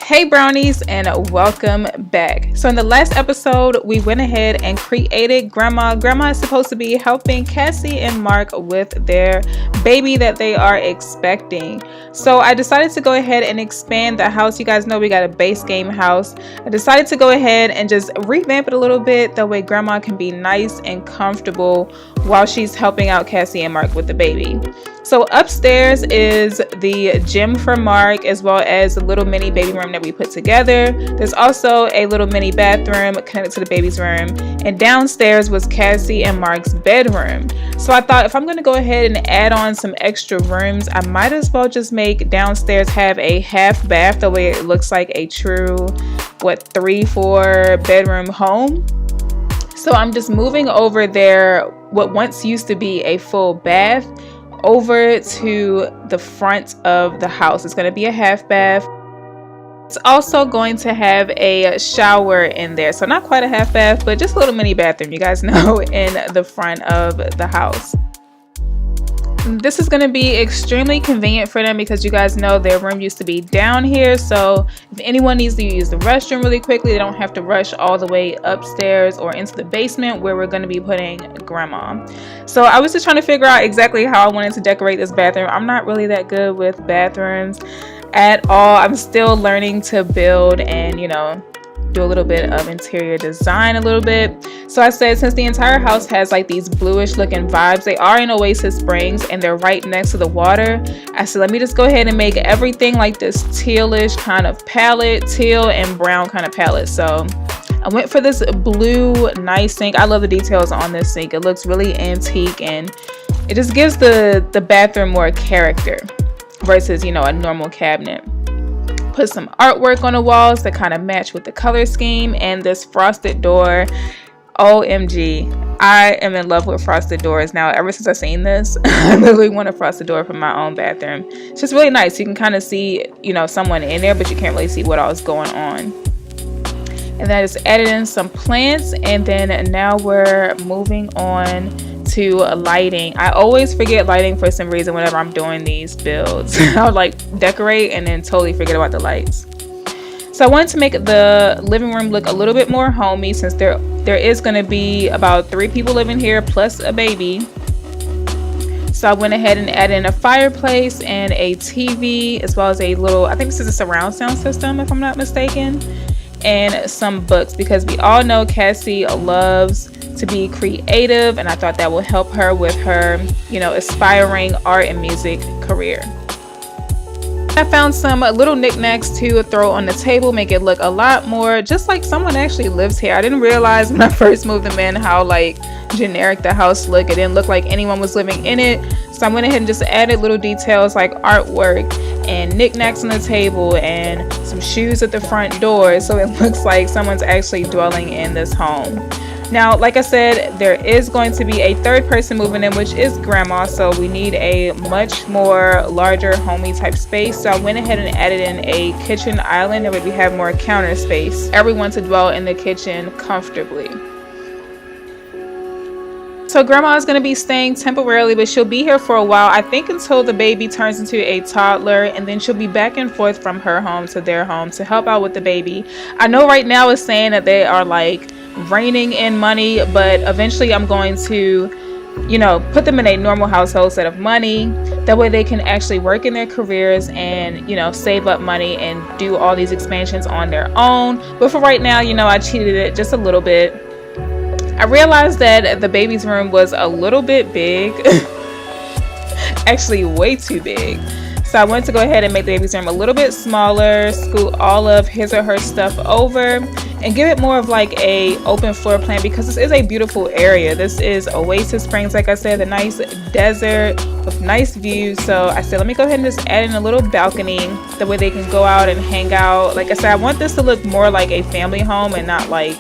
Hey Brownies, and welcome back. So in the last episode, we went ahead and created Grandma. Grandma is supposed to be helping Cassie and Mark with their baby that they are expecting. So I decided to go ahead and expand the house. You guys know we got a base game house. I decided to go ahead and just revamp it a little bit. That way Grandma can be nice and comfortable while she's helping out Cassie and Mark with the baby. So upstairs is the gym for Mark, as well as a little mini baby room that we put together. There's also a little mini bathroom connected to the baby's room. And downstairs was Cassie and Mark's bedroom. So I thought if I'm going to go ahead and add on some extra rooms, I might as well just make downstairs have a half bath. The way it looks like a true, 3-4 bedroom home. So I'm just moving over there what once used to be a full bath over to the front of the house. It's going to be a half bath. It's also going to have a shower in there. So not quite a half bath, but just a little mini bathroom, you guys know, in the front of the house. This is going to be extremely convenient for them because you guys know their room used to be down here. So if anyone needs to use the restroom really quickly, they don't have to rush all the way upstairs or into the basement where we're going to be putting Grandma. So I was just trying to figure out exactly how I wanted to decorate this bathroom. I'm not really that good with bathrooms at all. I'm still learning to build and, do a little bit of interior design a little bit. So I said, since the entire house has like these bluish looking vibes, they are in Oasis Springs and they're right next to the water. I said, let me just go ahead and make everything like this tealish kind of palette, teal and brown kind of palette. So I went for this blue nice sink. I love the details on this sink. It looks really antique and it just gives the bathroom more character versus, a normal cabinet. Put some artwork on the walls that kind of match with the color scheme, and this frosted door. OMG, I am in love with frosted doors now. Ever since I've seen this, I literally want a frosted door for my own bathroom. It's just really nice. You can kind of see, someone in there, but you can't really see what all is going on. And then I just added in some plants, and then now we're moving on to lighting. I always forget lighting for some reason whenever I'm doing these builds. I would decorate and then totally forget about the lights. So I wanted to make the living room look a little bit more homey since there is going to be about 3 people living here plus a baby. So I went ahead and added in a fireplace and a TV, as well as a little, I think this is a surround sound system if I'm not mistaken, and some books, because we all know Cassie loves to be creative, and I thought that will help her with her, aspiring art and music career. I found some little knickknacks to throw on the table, make it look a lot more just like someone actually lives here. I didn't realize when I first moved them in how generic the house looked. It didn't look like anyone was living in it. So I went ahead and just added little details like artwork and knickknacks on the table and some shoes at the front door, so it looks like someone's actually dwelling in this home. Now, like I said, there is going to be a third person moving in, which is Grandma, so we need a much more larger homey type space. So I went ahead and added in a kitchen island, that way we have more counter space, everyone to dwell in the kitchen comfortably. So Grandma is going to be staying temporarily, but she'll be here for a while, I think until the baby turns into a toddler, and then she'll be back and forth from her home to their home to help out with the baby. I know right now it's saying that they are reining in money, but eventually I'm going to put them in a normal household set of money. That way they can actually work in their careers and save up money and do all these expansions on their own. But for right now, I cheated it just a little bit. I realized that the baby's room was a little bit big, actually way too big. So I wanted to go ahead and make the baby's room a little bit smaller, scoot all of his or her stuff over, and give it more of a open floor plan, because this is a beautiful area. This is Oasis Springs, like I said, a nice desert with nice views. So I said, let me go ahead and just add in a little balcony. That way they can go out and hang out. Like I said, I want this to look more like a family home and not like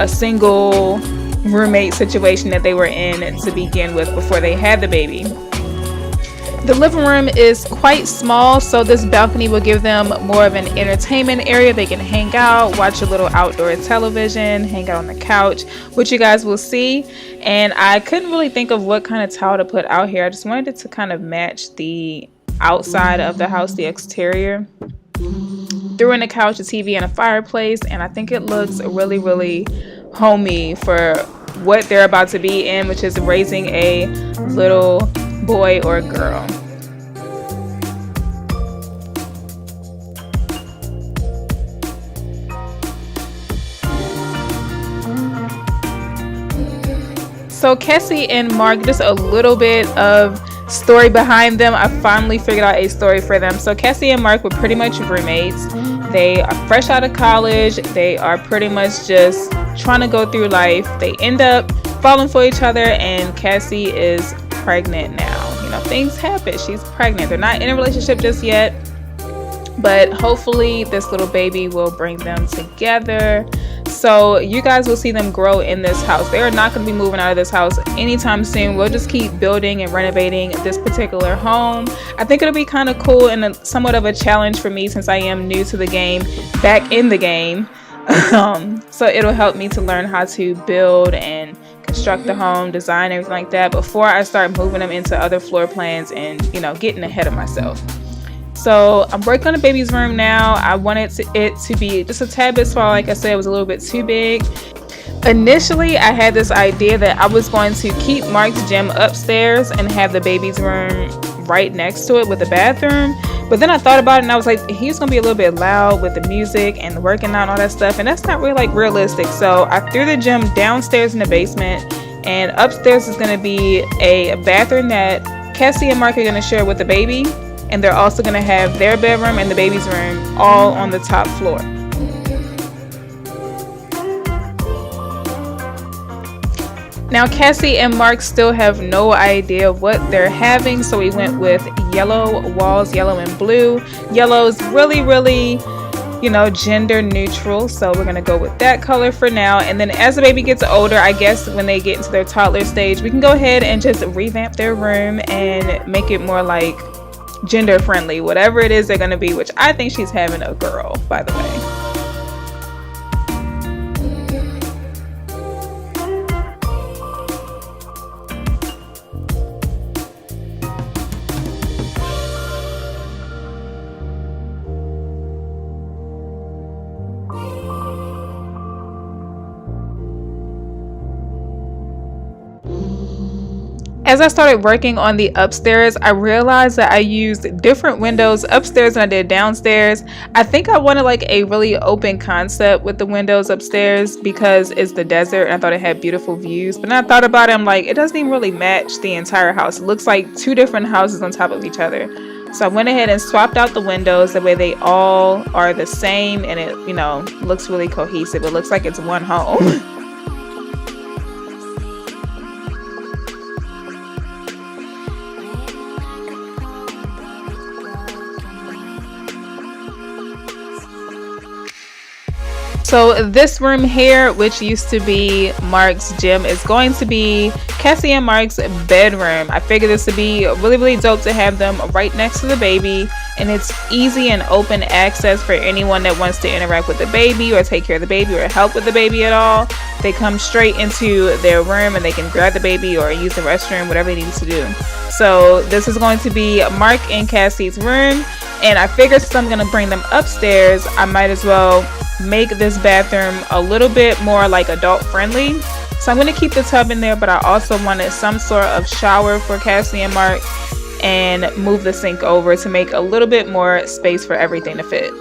a single roommate situation that they were in to begin with before they had the baby. The living room is quite small, so this balcony will give them more of an entertainment area. They can hang out, watch a little outdoor television, hang out on the couch, which you guys will see. And I couldn't really think of what kind of towel to put out here. I just wanted it to kind of match the outside of the house, the exterior. threw in a couch, a TV, and a fireplace, and I think it looks really, really homey for what they're about to be in, which is raising a little boy or girl. So Cassie and Mark, just a little bit of story behind them. I finally figured out a story for them. So Cassie and Mark were pretty much roommates. They are fresh out of college. They are pretty much just trying to go through life. They end up falling for each other, and Cassie is pregnant now. You know, things happen. She's pregnant. They're not in a relationship just yet, but hopefully this little baby will bring them together. So you guys will see them grow in this house. They are not going to be moving out of this house anytime soon. We'll just keep building and renovating this particular home. I think it'll be kind of cool and somewhat of a challenge for me since I am new to the game, back in the game. So it'll help me to learn how to build and construct the home, design, everything like that before I start moving them into other floor plans and, you know, getting ahead of myself. So I'm working on the baby's room now. I wanted it to be just a tad bit small. Like I said, it was a little bit too big. Initially, I had this idea that I was going to keep Mark's gym upstairs and have the baby's room right next to it with the bathroom. But then I thought about it and I was like, he's going to be a little bit loud with the music and the working out and all that stuff. And that's not really like realistic. So I threw the gym downstairs in the basement, and upstairs is going to be a bathroom that Cassie and Mark are going to share with the baby. And they're also going to have their bedroom and the baby's room all on the top floor. Now Cassie and Mark still have no idea what they're having, so we went with yellow walls, yellow and blue. Yellow's really, really, you know, gender neutral, so we're going to go with that color for now. And then as the baby gets older, I guess when they get into their toddler stage, we can go ahead and just revamp their room and make it more like gender friendly, whatever it is they're going to be, which I think she's having a girl, by the way. As I started working on the upstairs, I realized that I used different windows upstairs than I did downstairs. I think I wanted like a really open concept with the windows upstairs because it's the desert and I thought it had beautiful views. But then I thought about it, I'm like, it doesn't even really match the entire house. It looks like two different houses on top of each other. So I went ahead and swapped out the windows. That way they all are the same and it, you know, looks really cohesive. It looks like it's one home. So this room here, which used to be Mark's gym, is going to be Cassie and Mark's bedroom. I figured this would be really, really dope to have them right next to the baby, and it's easy and open access for anyone that wants to interact with the baby or take care of the baby or help with the baby at all. They come straight into their room and they can grab the baby or use the restroom, whatever they need to do. So this is going to be Mark and Cassie's room, and I figured since I'm going to bring them upstairs, I might as well make this bathroom a little bit more like adult friendly. So I'm going to keep the tub in there, but I also wanted some sort of shower for Cassie and Mark and move the sink over to make a little bit more space for everything to fit.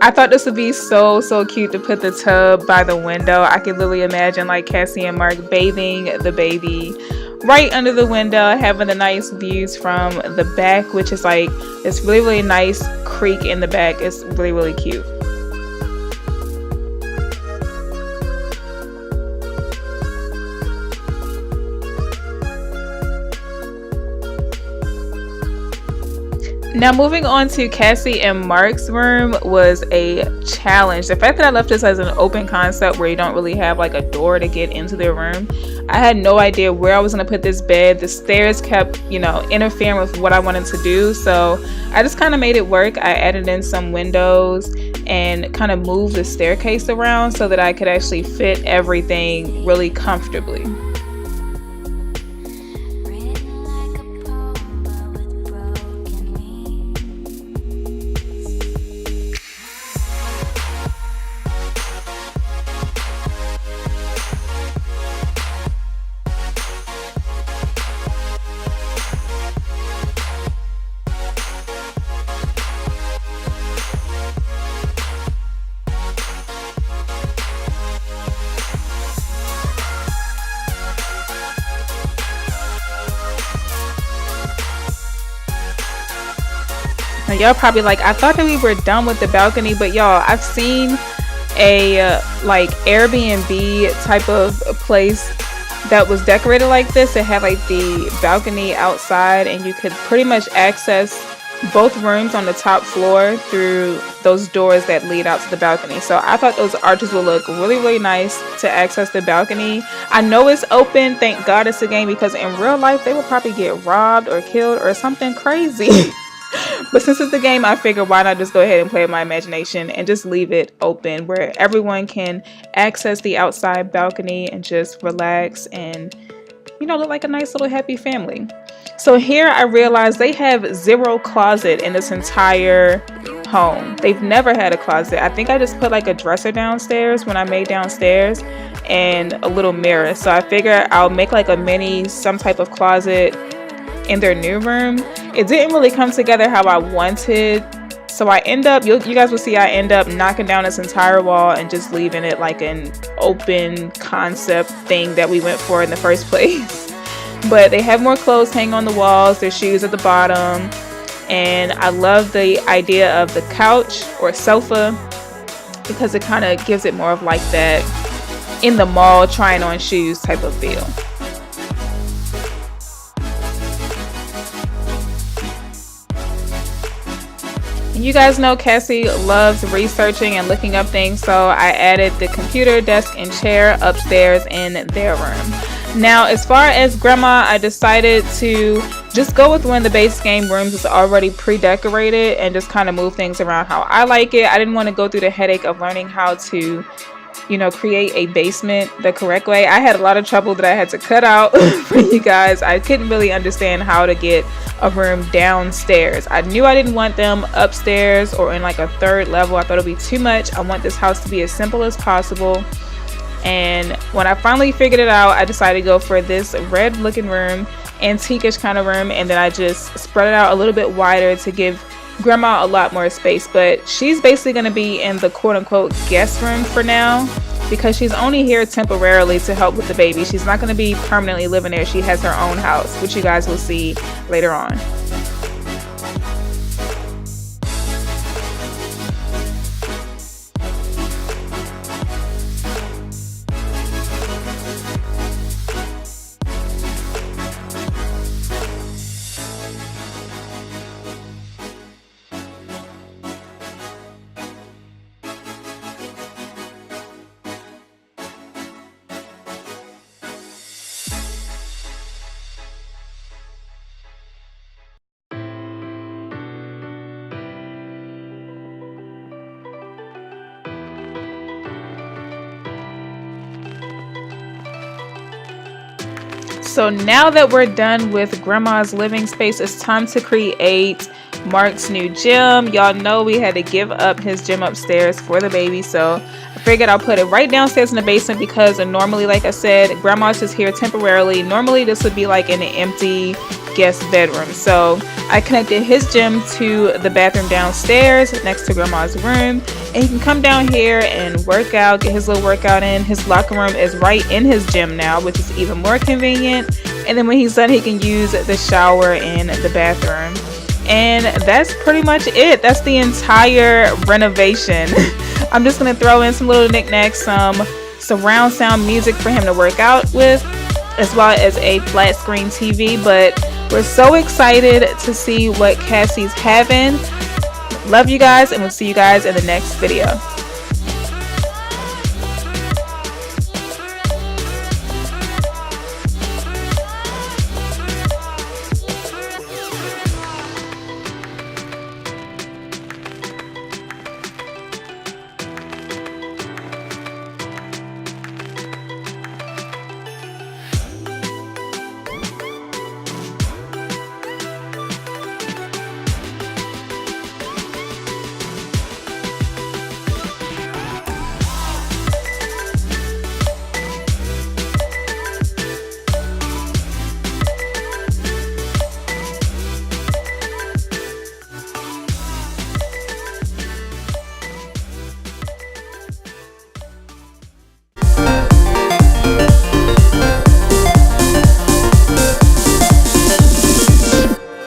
I thought this would be so cute to put the tub by the window. I could literally imagine like Cassie and Mark bathing the baby right under the window, having the nice views from the back, which is like this really, really nice creek in the back. It's really, really cute. Now moving on to Cassie and Mark's room was a challenge. The fact that I left this as an open concept where you don't really have like a door to get into their room, I had no idea where I was going to put this bed. The stairs kept, you know, interfering with what I wanted to do. So I just kind of made it work. I added in some windows and kind of moved the staircase around so that I could actually fit everything really comfortably. y'all probably like, I thought that we were done with the balcony, but y'all, I've seen a like Airbnb type of place that was decorated like this. It had like the balcony outside, and you could pretty much access both rooms on the top floor through those doors that lead out to the balcony. So I thought those arches would look really, really nice to access the balcony. I know it's open, thank God it's a game, because in real life they would probably get robbed or killed or something crazy. But since it's the game, I figured why not just go ahead and play with my imagination and just leave it open where everyone can access the outside balcony and just relax and, you know, look like a nice little happy family. So here I realized they have zero closet in this entire home. They've never had a closet. I think I just put like a dresser downstairs when I made downstairs and a little mirror. So I figured I'll make like a mini, some type of closet in their new room. It didn't really come together how I wanted, so I end up, you guys will see, I end up knocking down this entire wall and just leaving it like an open concept thing that we went for in the first place. But they have more clothes hanging on the walls, their shoes at the bottom, and I love the idea of the couch or sofa because it kind of gives it more of like that in the mall trying on shoes type of feel. You guys know Cassie loves researching and looking up things, so I added the computer, desk, and chair upstairs in their room. Now, as far as Grandma, I decided to just go with one of the base game rooms that's already pre-decorated and just kind of move things around how I like it. I didn't want to go through the headache of learning how to, you know, create a basement the correct way. I had a lot of trouble that I had to cut out for you guys. I couldn't really understand how to get a room downstairs. I knew I didn't want them upstairs or in like a third level. I thought it would be too much. I want this house to be as simple as possible. And when I finally figured it out, I decided to go for this red looking room, antique-ish kind of room, and then I just spread it out a little bit wider to give Grandma a lot more space. But she's basically going to be in the quote-unquote guest room for now because she's only here temporarily to help with the baby. She's not going to be permanently living there. She has her own house, which you guys will see later on. So now that we're done with Grandma's living space, it's time to create Mark's new gym. Y'all know we had to give up his gym upstairs for the baby, so I figured I'll put it right downstairs in the basement because normally, like I said, Grandma's just here temporarily. Normally this would be like in an empty guest bedroom. So I connected his gym to the bathroom downstairs next to Grandma's room, and he can come down here and work out, get his little workout in. His locker room is right in his gym now, which is even more convenient. And then when he's done, he can use the shower in the bathroom. And that's pretty much it. That's the entire renovation. I'm just gonna throw in some little knickknacks, some surround sound music for him to work out with, as well as a flat screen TV. But we're so excited to see what Cassie's having. Love you guys, and we'll see you guys in the next video.